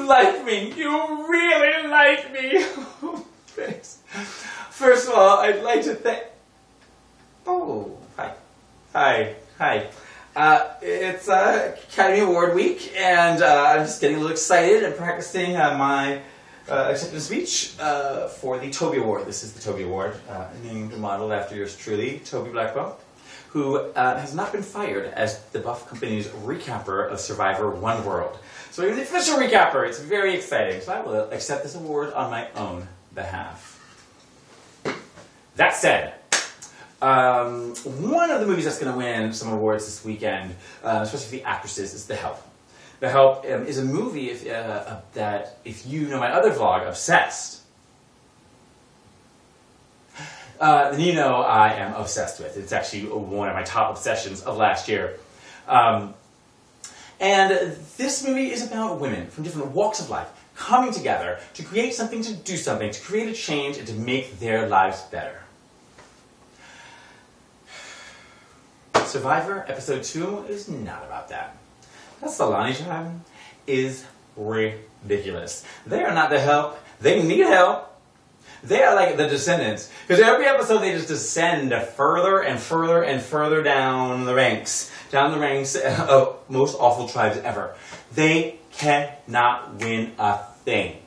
like me. You really like me. Thanks. First of all, I'd like to thank... Oh, hi. Hi. It's Academy Award week, and I'm just getting a little excited and practicing my acceptance speech for the Toby Award. This is the Toby Award, named and modeled after yours truly, Toby Blackwell, who has not been fired as the Buff Company's recapper of Survivor One World. So I'm the official recapper. It's very exciting. So I will accept this award on my own behalf. That said, one of the movies that's going to win some awards this weekend, especially for the actresses, is The Help. The Help is a movie that, if you know my other vlog, Obsessed, then you know I am obsessed with. It's actually one of my top obsessions of last year. And this movie is about women from different walks of life coming together to create something, to do something, to create a change, and to make their lives better. Survivor Episode 2 is not about that. That Solani tribe is ridiculous. They are not the help. They need help. They are like the Descendants. Because every episode they just descend further and further and further down the ranks. Down the ranks of most awful tribes ever. They cannot win a thing.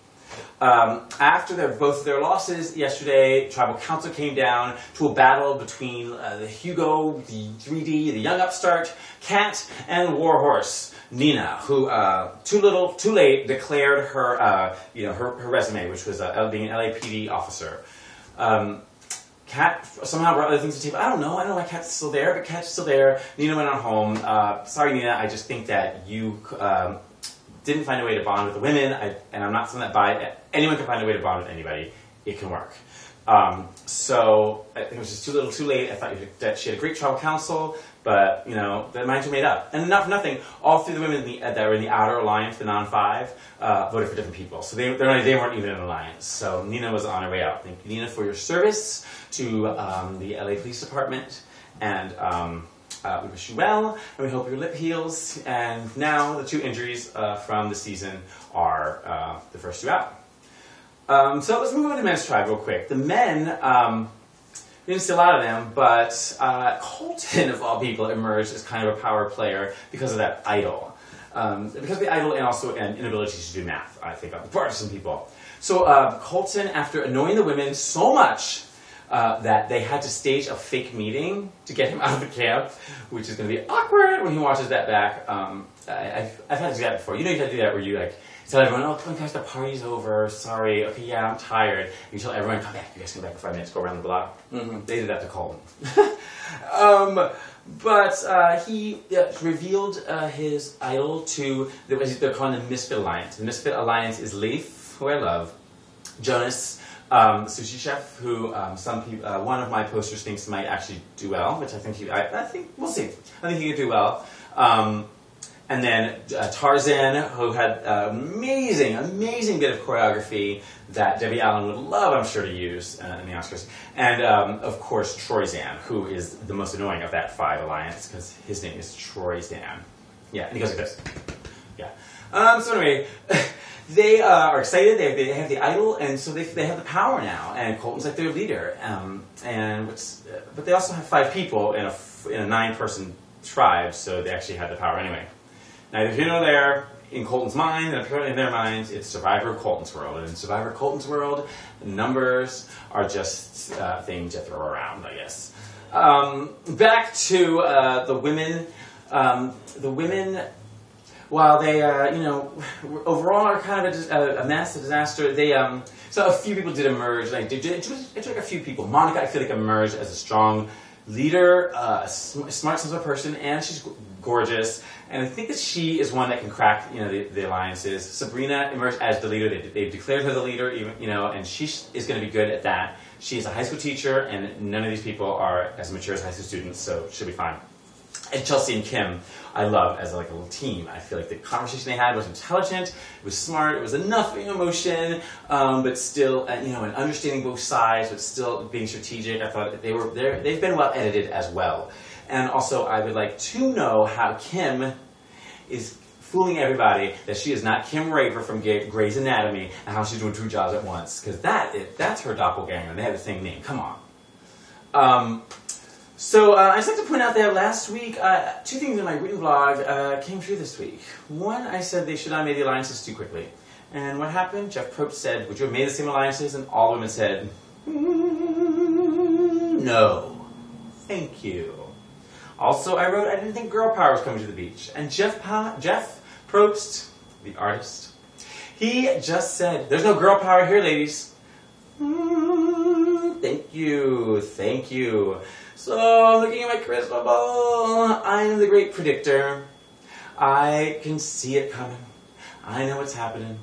After both of their losses yesterday, Tribal Council came down to a battle between the Hugo, the 3D, the young upstart, Cat, and Warhorse, Nina, who too little, too late declared her, her resume, which was being an LAPD officer. Cat somehow brought other things to the table. I don't know why Cat's still there, but Cat's still there. Nina went on home. Sorry, Nina, I just think that you didn't find a way to bond with the women, and I'm not saying that anyone can find a way to bond with anybody. It can work. So I think it was just too little, too late. I thought that she had a great tribal council, but their minds were made up. And not for nothing, all three of the women that were in the outer alliance, the non-5, voted for different people. So they weren't even in an alliance. So Nina was on her way out. Thank you, Nina, for your service to the LA Police Department, and we wish you well, and we hope your lip heals. And now the 2 injuries from the season are the first 2 out. So let's move on to the men's tribe real quick. The men, we didn't see a lot of them, but Colton, of all people, emerged as kind of a power player because of that idol. Because of the idol, and also an inability to do math, I think, on the part of some people. So Colton, after annoying the women so much that they had to stage a fake meeting to get him out of the camp, which is going to be awkward when he watches that back. I've had to do that before. You know, you had to do that where you tell everyone, oh, come on guys, the party's over, sorry, okay, yeah, I'm tired. And you tell everyone, come back, you guys come back in 5 minutes, go around the block. They did that to Colton. But he revealed his idol to, they're calling the Misfit Alliance. The Misfit Alliance is Leif, who I love, Jonas, sushi chef, who some people, one of my posters thinks might actually do well, which I think we'll see. I think he could do well. And then Tarzan, who had an amazing bit of choreography that Debbie Allen would love, I'm sure, to use in the Oscars. And, of course, Troyzan, who is the most annoying of that 5 alliance, because his name is Troyzan. Yeah, and he goes like this. Yeah. So anyway, they are excited. They have the idol, and so they have the power now. And Colton's like their leader. But they also have 5 people in a 9-person tribe, so they actually have the power anyway. Neither here nor there, in Colton's mind, and apparently in their minds, it's Survivor Colton's world. And in Survivor Colton's world, the numbers are just things to throw around, I guess. Back to the women. The women, while they, overall are kind of a mess, a disaster, so a few people did emerge. It took a few people. Monica, I feel like, emerged as a strong leader, smart sense of a person, and she's gorgeous. And I think that she is one that can crack, the alliances. Sabrina emerged as the leader. They've declared her the leader, and she is going to be good at that. She's a high school teacher, and none of these people are as mature as high school students, so she'll be fine. And Chelsea and Kim, I love as a little team. I feel like the conversation they had was intelligent, it was smart, it was enough emotion, but still, and understanding both sides, but still being strategic. I thought they've been well edited as well. And also, I would like to know how Kim is fooling everybody that she is not Kim Raver from Grey's Anatomy and how she's doing 2 jobs at once. Because that's her doppelganger. They have the same name. Come on. So I'd just like to point out that last week, 2 things in my written blog came true this week. One, I said they should not make the alliances too quickly. And what happened? Jeff Probst said, would you have made the same alliances? And all the women said, no. Thank you. Also, I wrote, I didn't think girl power was coming to the beach. And Jeff Probst, the artist, he just said, there's no girl power here, ladies. Thank you. Thank you. So, looking at my crystal ball, I am the great predictor. I can see it coming. I know what's happening.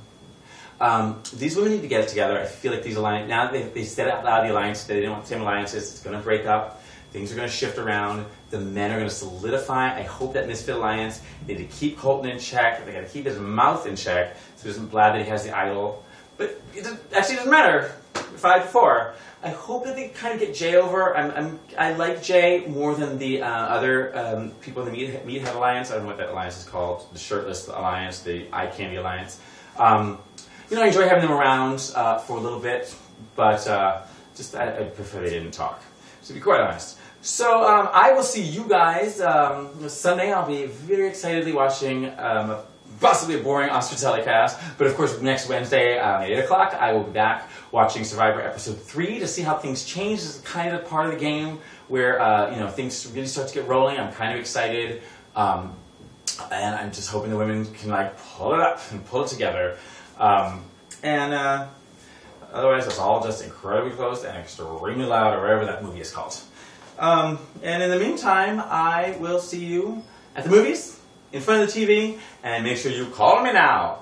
These women need to get it together. I feel like these alliances, now that they said out loud the alliance, they didn't want the same alliances, it's going to break up. Things are going to shift around. The men are going to solidify. I hope that Misfit Alliance, they need to keep Colton in check. They got to keep his mouth in check so he doesn't blab that he has the idol. But it actually doesn't matter. 5-4. I hope that they kind of get Jay over. I like Jay more than the other people in the Meathead Alliance. I don't know what that alliance is called. The Shirtless Alliance, the Eye Candy Alliance. You know, I enjoy having them around for a little bit, but just I prefer they didn't talk. To be quite honest. So I will see you guys Sunday. I'll be very excitedly watching possibly a boring Oscar telecast, but of course next Wednesday at 8 o'clock I will be back watching Survivor Episode 3 to see how things change. This is kind of part of the game where you know, things really start to get rolling. I'm kind of excited, and I'm just hoping the women can like pull it up and pull it together. Otherwise, it's all just incredibly close and extremely loud, or whatever that movie is called. And in the meantime, I will see you at the movies, in front of the TV, and make sure you call me now.